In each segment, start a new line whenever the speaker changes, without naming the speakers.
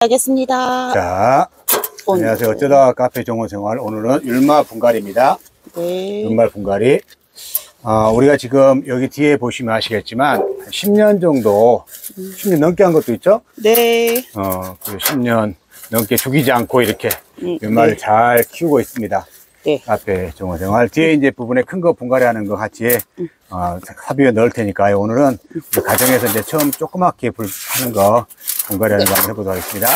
하겠습니다.
자, 안녕하세요. 어쩌다 카페 정원생활. 오늘은 율마 분갈이입니다.
네.
율마 분갈이. 우리가 지금 여기 뒤에 보시면 아시겠지만 10년 정도, 10년 넘게 한 것도 있죠?
네.
그 10년 넘게 죽이지 않고 이렇게 율마를
네.
잘 키우고 있습니다.
네.
카페 정원생활. 뒤에 이제 부분에 큰 거 분갈이 하는 거 같이 삽입에 넣을 테니까요. 오늘은 우리 가정에서 이제 처음 조그맣게 하는 거 분갈이 하는 거 한번 해보도록 하겠습니다.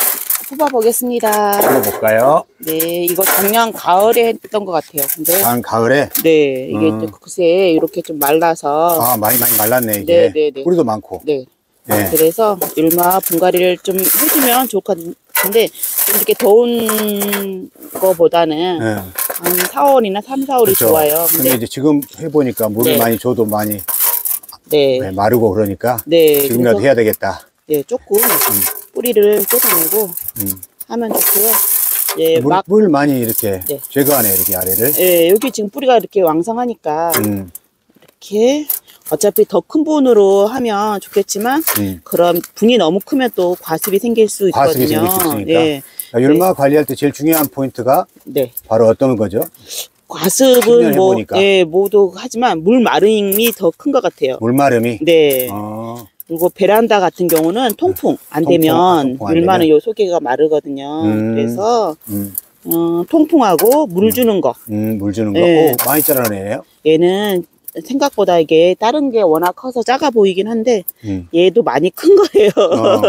뽑아보겠습니다.
뽑아볼까요?
네, 이거 작년 가을에 했던 것 같아요. 근데
가을에?
네, 이게 또 그새 이렇게 좀 말라서
많이 말랐네, 이게.
네.
뿌리도 많고.
네.
네.
그래서 율마 분갈이를 좀 해주면 좋을 것 같은데 좀 이렇게 더운 거보다는
네.
한 4월이나 3, 4월이
그렇죠.
좋아요.
근데 이제 지금 해보니까 물을
네.
많이 줘도 많이
네.
마르고 그러니까
네.
지금이라도 해야 되겠다.
네, 조금 뿌리를 뜯어내고 하면 좋고요. 예,
물 많이 이렇게
네.
제거하네, 이렇게 아래를.
예, 여기 지금 뿌리가 이렇게 왕성하니까 이렇게 어차피 더 큰 분으로 하면 좋겠지만 그럼 분이 너무 크면 또 과습이 생길 수 있거든요.
과습이 생길 수 있으니까.
예.
율마 관리할 때 제일 중요한 포인트가
네.
바로 어떤 거죠?
과습은 뭐,
해보니까.
예, 모두 하지만 물 마름이 더 큰 것 같아요.
물 마름이?
네. 그리고 베란다 같은 경우는 통풍 안 되면 율마는 요 속에가 마르거든요. 그래서 통풍하고 물 주는 거.
물 주는 거.
네.
오, 많이 자라네요.
얘는 생각보다 이게 다른 게 워낙 커서 작아 보이긴 한데 얘도 많이 큰 거예요.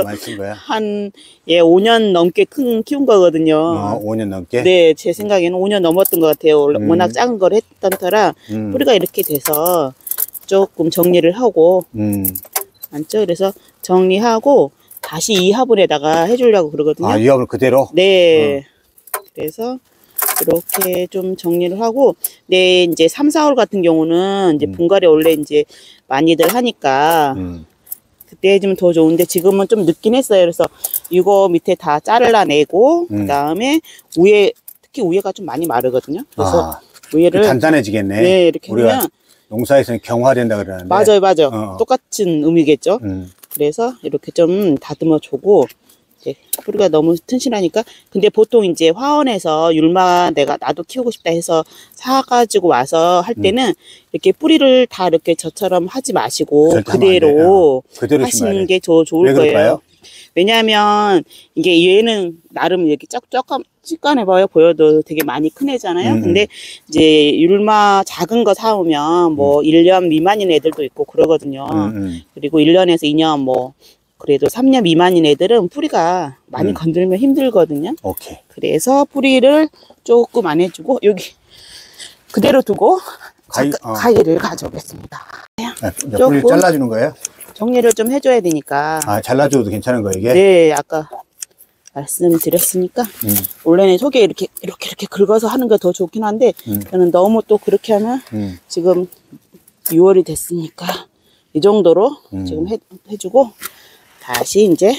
많이 큰 거야.
한 5년 넘게 키운 거거든요.
5년 넘게?
네, 제 생각에는 5년 넘었던 것 같아요. 워낙 작은 걸 했던 터라 뿌리가 이렇게 돼서 조금 정리를 하고 맞죠? 그래서 정리하고 다시 이 화분에다가 해주려고 그러거든요.
이 화분 그대로?
네. 그래서 이렇게 좀 정리를 하고, 네, 이제 3, 4월 같은 경우는 이제 분갈이 원래 이제 많이들 하니까 그때 해주면 더 좋은데 지금은 좀 늦긴 했어요. 그래서 이거 밑에 다 잘라내고 그 다음에 특히 위에가 좀 많이 마르거든요. 그래서 위에를
단단해지겠네.
네, 이렇게
우리가
하면
농사에서는 경화된다 그러는데.
맞아요. 똑같은 의미겠죠. 그래서 이렇게 좀 다듬어 주고 이제 뿌리가 너무 튼실하니까. 근데 보통 이제 화원에서 율마 나도 키우고 싶다 해서 사가지고 와서 할 때는 이렇게 뿌리를 다 이렇게 저처럼 하지 마시고 그대로 하시는 게 좋을 거예요. 왜냐하면 이게 얘는 나름 이렇게 찌깐해 보여도 되게 많이 큰 애잖아요. 근데 이제 율마 작은 거 사오면 뭐 1년 미만인 애들도 있고 그러거든요. 그리고 1년에서 2년 뭐 그래도 3년 미만인 애들은 뿌리가 많이 건들면 힘들거든요.
오케이.
그래서 뿌리를 조금 안 해주고 여기 그대로 두고 가위를 가져오겠습니다.
뿌리 잘라주는 거예요?
정리를 좀 해줘야 되니까.
잘라줘도 괜찮은 거예요, 이게?
네, 아까 말씀드렸으니까 원래는 속에 이렇게 긁어서 하는 게 더 좋긴 한데 저는 너무 또 그렇게 하면 지금 6월이 됐으니까 이 정도로 지금 해주고 다시 이제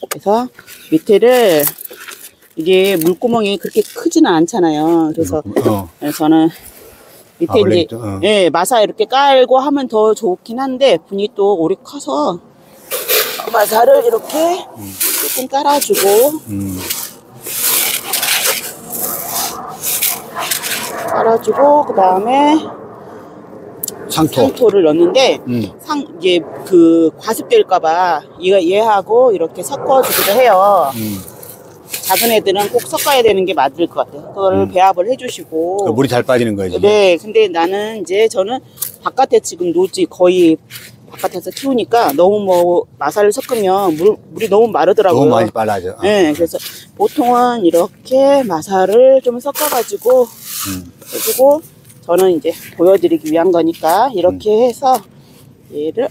그래서 밑에를 이게 물구멍이 그렇게 크지는 않잖아요. 그래서 저는 밑에 이제 예, 마사 이렇게 깔고 하면 더 좋긴 한데 분이 또 오래 커서 마사를 이렇게 조금 깔아주고 그 다음에 상토를 넣는데 이게 그 과습될까봐 얘하고 이렇게 섞어주기도 해요. 작은 애들은 꼭 섞어야 되는 게 맞을 것 같아요. 그거를 배합을 해주시고.
물이 잘 빠지는 거지.
네, 근데 나는 이제 저는 바깥에 지금 노지 거의 바깥에서 키우니까 너무 뭐 마사를 섞으면 물이 너무 마르더라고요.
너무 많이 빨라져.
네, 그래서 보통은 이렇게 마사를 좀 섞어가지고 해주고 저는 이제 보여드리기 위한 거니까 이렇게 해서 얘를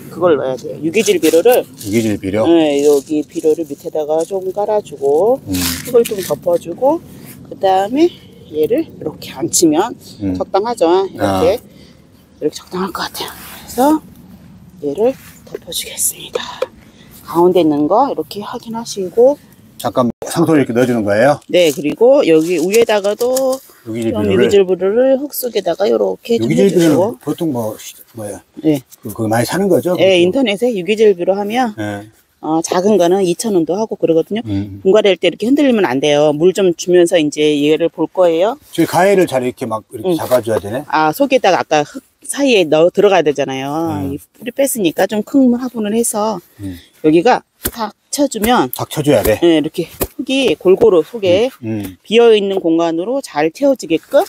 그걸 넣어야 돼요. 유기질 비료를. 유기질 비료? 네, 여기 비료를 밑에다가 좀 깔아주고 흙을 좀 덮어주고 그 다음에 얘를 이렇게 앉히면 적당하죠. 이렇게 적당할 것 같아요. 그래서 얘를 덮어주겠습니다. 가운데 있는 거 이렇게 확인하시고
잠깐 상토를 이렇게 넣어주는 거예요?
네, 그리고 여기 위에다가도 유기질 비료를 흙 속에다가 이렇게 좀 해주시고.
보통 뭐야?
네.
그거 많이 사는 거죠?
네, 인터넷에 유기질 비료 하면
네.
작은 거는 2,000원도 하고 그러거든요. 분갈이 할 때 이렇게 흔들리면 안 돼요. 물 좀 주면서 이제 얘를 볼 거예요.
저희 가해를 잘 이렇게 막 이렇게 잡아줘야 되네.
속에다가 아까 흙 사이에 들어가야 되잖아요. 이 뿌리 뺐으니까 좀 큰 화분을 해서 여기가 탁 쳐주면
탁 쳐줘야 돼.
네, 이렇게 흙이 골고루 속에 비어있는 공간으로 잘 채워지게끔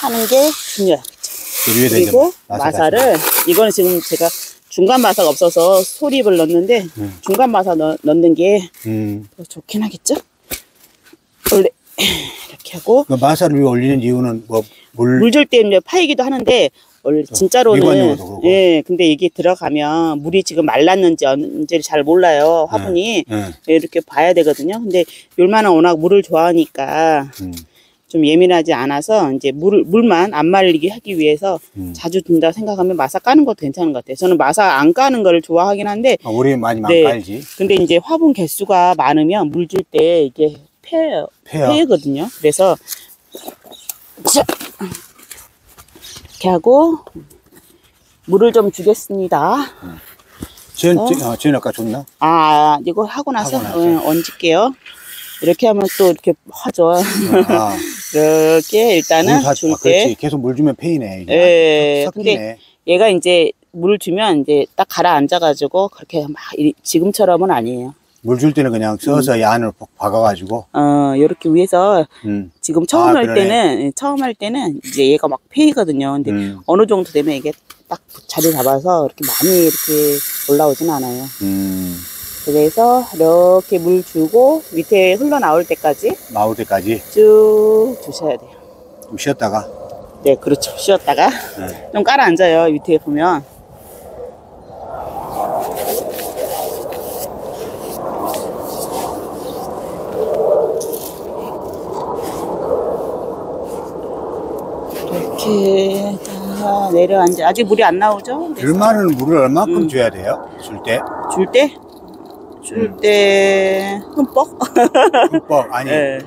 하는 게 중요하겠죠. 그리고 마사를 이거는 지금 제가 중간 마사가 없어서 소립을 넣었는데 중간 마사 넣는 게 더 좋긴 하겠죠. 원래 이렇게 하고
그 마사를 위에 올리는 이유는 뭐
물 줄 때 이제 파이기도 하는데 원래 진짜로는
미관용어도 그러고.
예, 근데 이게 들어가면 물이 지금 말랐는지 언제를 잘 몰라요. 화분이 이렇게 봐야 되거든요. 근데 율마는 워낙 물을 좋아하니까 좀 예민하지 않아서 이제 물만 안 말리게 하기 위해서 자주 둔다 생각하면 마사 까는 것도 괜찮은 것 같아요. 저는 마사 안 까는 거를 좋아하긴 한데
우리 많이
네,
깔지.
근데 이제 화분 개수가 많으면 물 줄 때 이게 폐거든요. 그래서 자, 이렇게 하고 물을 좀 주겠습니다.
지은 아까 줬나?
이거 하고 나서 얹을게요. 이렇게 하면 또 이렇게 하죠. 이렇게 일단은 줄 때.
그렇지. 계속 물 주면 페이네.
예. 근데 얘가 이제 물 주면 이제 딱 가라앉아가지고 그렇게 막 지금처럼은 아니에요.
물 줄 때는 그냥 써서 얀을 박아가지고.
이렇게 위에서 지금 처음 할 때는 이제 얘가 막 페이거든요. 근데 어느 정도 되면 이게 딱 자리 잡아서 이렇게 많이 이렇게 올라오진 않아요. 그래서 이렇게 물 주고 밑에 흘러나올 때까지 쭉 두셔야 돼요.
좀 쉬었다가.
네, 그렇죠. 쉬었다가 좀 깔아앉아요. 밑에 보면. 이렇게 다 내려앉아. 아직 물이 안 나오죠?
율마는 물을 얼마큼 줘야 돼요? 줄 때?
줄 때 흠뻑?
흠뻑 아니
네.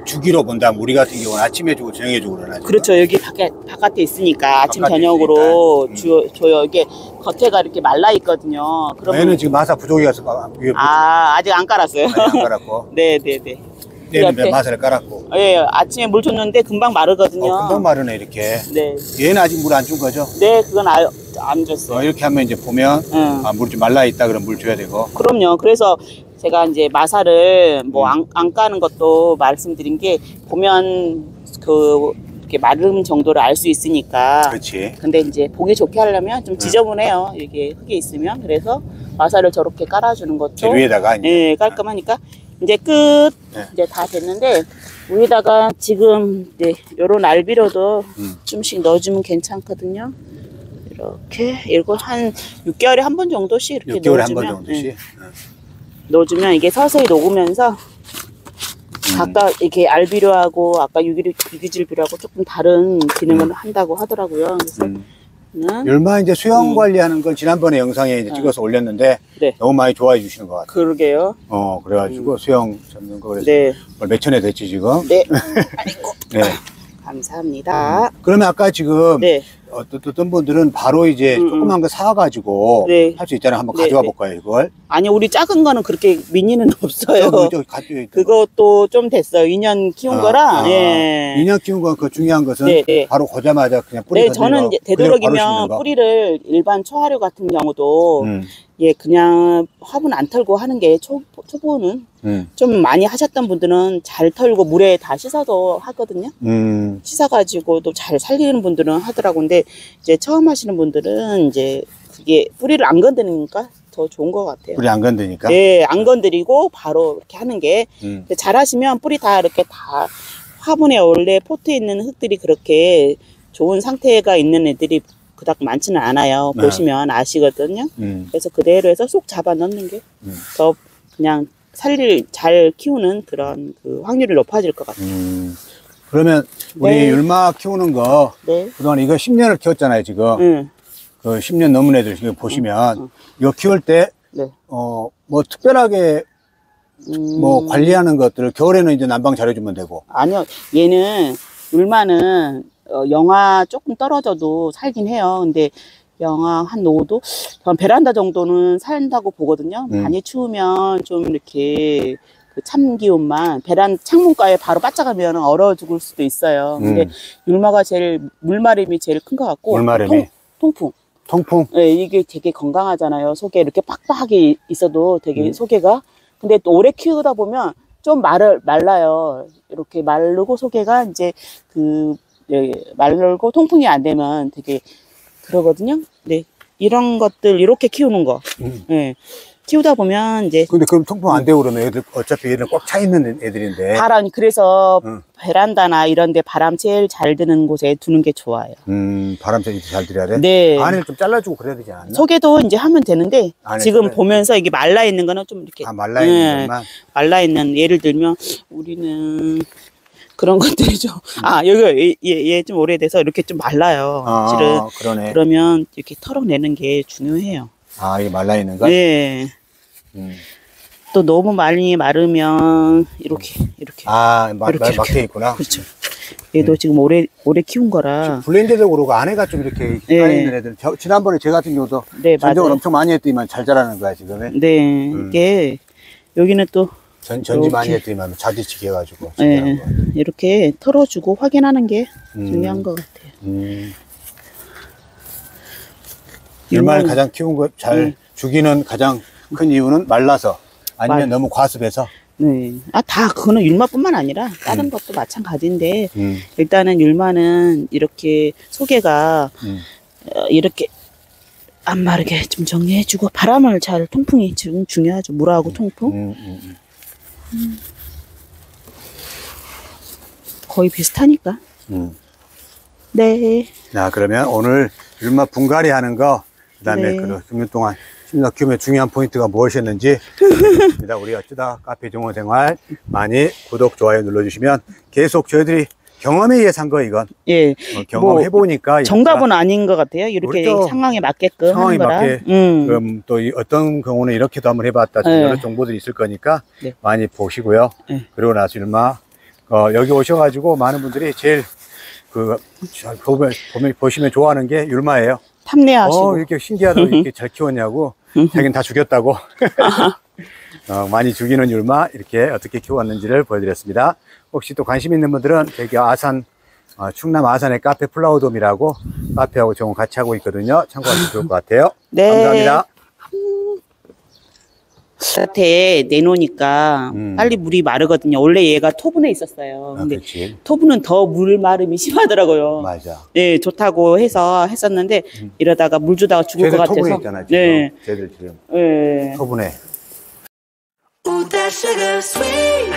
주기로 본다면 우리 같은 경우는 아침에 주고 저녁에 주고 그러나.
그렇죠. 여기 바깥에 있으니까 아침 저녁으로 줘요. 이게 겉에가 이렇게 말라 있거든요. 그러면
얘는 지금 마사 부족이어서 위에
아직 안 깔았어요.
아직 안 깔았고.
네네네.
얘는 마사를 깔았고.
예, 아침에 물 줬는데 금방 마르거든요.
금방 마르네 이렇게.
네.
얘는 아직 물 안 준 거죠?
네, 그건 안 줬어요.
이렇게 하면 이제 보면 물이 좀 말라 있다 그러면 물 줘야 되고.
그럼요. 그래서 제가 이제 마사를 뭐 안 까는 것도 말씀드린 게 보면 이렇게 마름 정도를 알 수 있으니까.
그렇지.
근데 이제 보기 좋게 하려면 좀 지저분해요. 이게 흙이 있으면. 그래서 마사를 저렇게 깔아주는 것도
위에다가
이제 깔끔하니까 이제 끝. 이제 다 됐는데 위에다가 지금 이제 요런 알비로도 좀씩 넣어주면 괜찮거든요. 이렇게 이거 한 6개월에 한 번 정도씩 이렇게
6개월에 한 번
넣어주면
정도씩.
넣어주면 이게 서서히 녹으면서 각각 이렇게 알비료하고 아까 유기질비료하고 조금 다른 기능을 한다고 하더라고요. 그래서
율마 이제 수영 관리하는 건 지난번에 영상에 이제 찍어서 올렸는데
네.
너무 많이 좋아해 주시는 것 같아요.
그러게요.
그래가지고 수영 잡는 거 그래서
네.
몇천 회 됐지 지금.
네. 아이고.
네.
감사합니다.
그러면 아까 지금
네.
어떤 분들은 바로 이제 조그만 거 사가지고
네.
할 수 있잖아요. 한번
네,
가져와
네.
볼까요, 이걸?
아니 우리 작은 거는 그렇게 미니는 없어요.
가져야
그것도 좀 됐어요. 2년 키운 거라. 예.
2년 키운 건 그 중요한 것은
네, 네.
바로 고자마자 그냥 뿌리
네,
던지는
저는
거,
이제
그대로 바로
되도록이면
심는 거.
뿌리를 일반 초하류 같은 경우도 예, 그냥 화분 안 털고 하는 게 초보는 좀 많이 하셨던 분들은 잘 털고 물에 다 씻어도 하거든요. 씻어가지고도 잘 살리는 분들은 하더라고. 근데 이제 처음 하시는 분들은 이제 이게 뿌리를 안 건드리니까 더 좋은 것 같아요.
뿌리 안 건드니까?
네, 안 건드리고 바로 이렇게 하는 게 잘 하시면 뿌리 다 이렇게 다 화분에 원래 포트에 있는 흙들이 그렇게 좋은 상태가 있는 애들이 그닥 많지는 않아요.
네.
보시면 아시거든요. 그래서 그대로 해서 쏙 잡아 넣는 게 더 그냥 잘 키우는 그런 그 확률이 높아질 것 같아요.
그러면 우리
네.
율마 키우는 거
네.
그동안 이거 10년을 키웠잖아요 지금. 그 10년 넘은 애들 지금 보시면 이거 키울 때
네.
뭐 특별하게 뭐 관리하는 것들을 겨울에는 이제 난방 잘해주면 되고.
아니요, 얘는 율마는 영하 조금 떨어져도 살긴 해요. 근데 영하 한 5도? 전 베란다 정도는 산다고 보거든요. 많이 추우면 좀 이렇게 그 참기온만 창문가에 바로 바짝하면 얼어 죽을 수도 있어요. 근데 율마가 물마름이 제일 큰 것 같고.
물마름이?
통풍.
통풍?
네, 이게 되게 건강하잖아요. 속에 이렇게 빡빡하게 있어도 되게 속에가. 근데 또 오래 키우다 보면 좀 말라요. 이렇게 마르고 속에가 이제 마르고 통풍이 안 되면 되게 그러거든요. 네. 이런 것들 이렇게 키우는 거. 네. 키우다 보면 이제.
근데 그럼 통풍 안 되고 그러면 애들 어차피 얘는 꽉 차 있는 애들인데.
그래서 베란다나 이런 데 바람 제일 잘 드는 곳에 두는 게 좋아요.
바람 제일 잘 들여야 돼?
네.
안을 좀 잘라주고 그래야 되지 않나?
속에도 이제 하면 되는데 지금
잘라야
보면서 이게 말라 있는 거는 좀 이렇게.
말라 있는 것만?
말라 있는, 예를 들면 우리는 그런 것들이죠. 여기 얘 좀 오래돼서 이렇게 좀 말라요. 실은.
그러네.
그러면 이렇게 털어내는 게 중요해요.
이게 말라 있는 거?
네. 또 너무 많이 마르면 이렇게.
막혀 있구나.
그렇죠. 얘도 지금 오래 키운 거라.
블렌드도 그러고 안에가 좀 이렇게 깔려있는 애들. 지난번에 제 같은 경우도 전정을 엄청 많이 했더니만 잘 자라는 거야, 지금.
네. 이게 여기는 또
전지 많이 했더니만 자디치기 해가지고.
네. 이렇게 털어주고 확인하는 게 중요한 것 같아요.
율마를 가장 키운 거 잘 죽이는 가장 큰 이유는 말라서 아니면 너무 과습해서.
네. 그거는 율마뿐만 아니라 다른 것도 마찬가지인데 일단은 율마는 이렇게 속에가 이렇게 안 마르게 좀 정리해주고 바람을 잘 통풍이 지금 중요하죠. 물하고 통풍. 거의 비슷하니까. 네.
자, 그러면 오늘 율마 분갈이 하는 거, 그 다음에
네.
그 6년 동안 심리학 키움의 중요한 포인트가 무엇이었는지, 우리 어쩌다 카페 정원생활 많이 구독, 좋아요 눌러주시면 계속 저희들이 경험에 의해서 한 거, 이건.
예.
경험해보니까.
정답은 아닌 것 같아요. 이렇게 상황에 맞게끔.
상황에
하는 거라.
맞게. 그럼 또 어떤 경우는 이렇게도 한번 해봤다. 여러 정보들이 있을 거니까 많이 보시고요. 그리고 나서 율마, 여기 오셔가지고 많은 분들이 제일 보시면 좋아하는 게 율마예요.
탐내하시고.
이렇게 신기하다고 이렇게 잘 키웠냐고. 자기는 다 죽였다고. 많이 죽이는 율마, 이렇게 어떻게 키워왔는지를 보여드렸습니다. 혹시 또 관심 있는 분들은 저기 충남 아산의 카페 플라워돔이라고 카페하고 정원 같이 하고 있거든요. 참고하시면 좋을 것 같아요.
네.
감사합니다.
밭에 내놓으니까 빨리 물이 마르거든요. 원래 얘가 토분에 있었어요. 근데
그렇지.
토분은 더 물 마름이 심하더라고요.
맞아.
네, 좋다고 해서 했었는데 이러다가 물 주다가 죽을 것 같아서.
토분에 있잖아, 지금.
네.
쟤들 지금.
네.
토분에.
Ooh, that sugar sweet.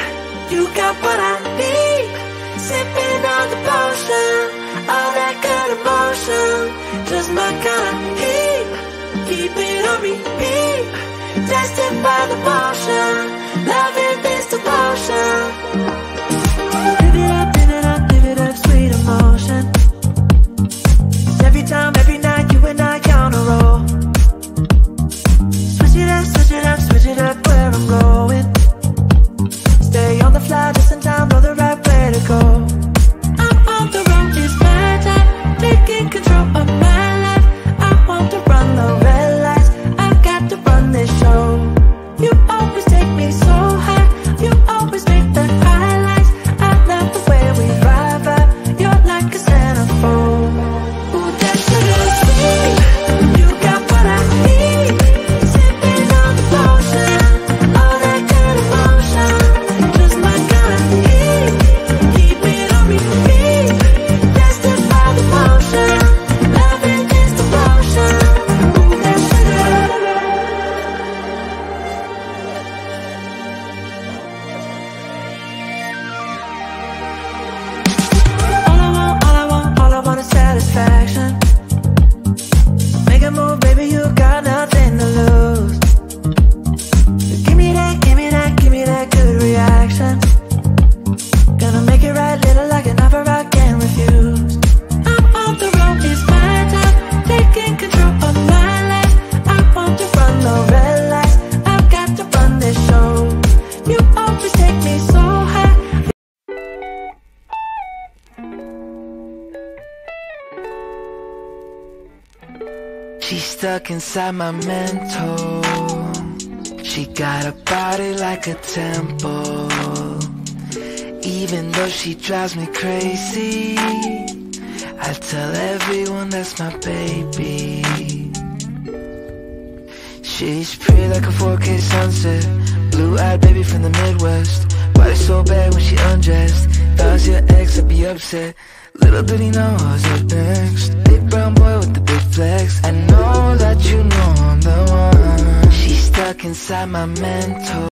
You got what I need. Sipping on the potion. All that good emotion. Just my kind of heat. Keep it on repeat. Tested by the potion. Loving this devotion. Live it up, live it up, live it up, sweet emotion. Every time, every night, you and I on a roll. Switch it up, switch it up, switch it up where I'm going. Stay on the fly just in time, know the right way to go. I'm on the road, it's my time, taking control of my life. I want to run the red lights, I've got to run this show. You always take me so high, you always make the high. stuck inside my mental. She got a body like a temple. Even though she drives me crazy, I tell everyone that's my baby. She's pretty like a 4K sunset, blue-eyed baby from the Midwest. Body so bad when she undressed. If I was your ex, I'd be upset. Little did he know I was up next. Big brown boy with the big flex. I know that you know I'm the one. She's stuck inside my mental.